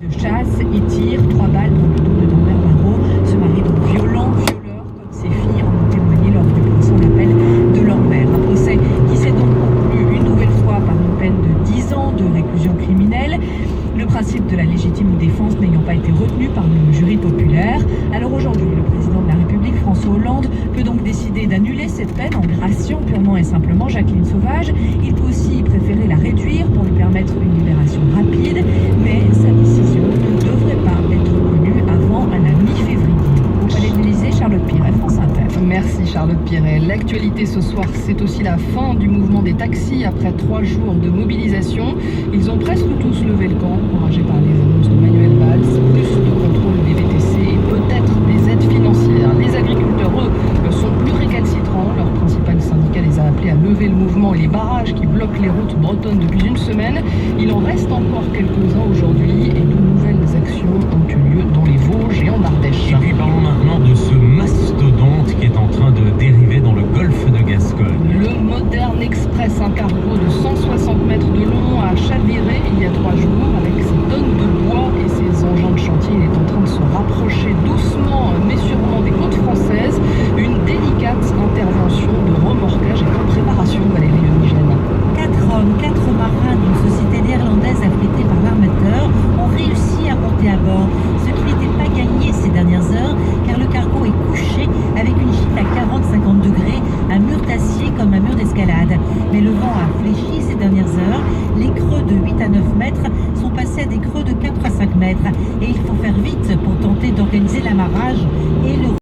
De chasse et tire 3 balles dans le dos de Danbert Barrault. Ce mari donc violeur comme ses filles en ont témoigné lors du procès en appel de leur mère. Un procès qui s'est donc conclu une nouvelle fois par une peine de 10 ans de réclusion criminelle. Le principe de la légitime défense n'ayant pas été retenu par le jury populaire. Alors aujourd'hui, le président de la République, François Hollande, peut donc décider d'annuler cette peine en graciant purement et simplement Jacqueline Sauvage. Il peut aussi préférer la réduire pour lui permettre une libération rapide, mais sa décision ne devrait pas être connue avant la mi-février. Au Palais de l'Élysée, Charlotte Piret, France Inter. Merci Charlotte Piret. L'actualité ce soir, c'est aussi la fin du mouvement des taxis après 3 jours de mobilisation. Ils ont presque tous levé le camp, enragés par les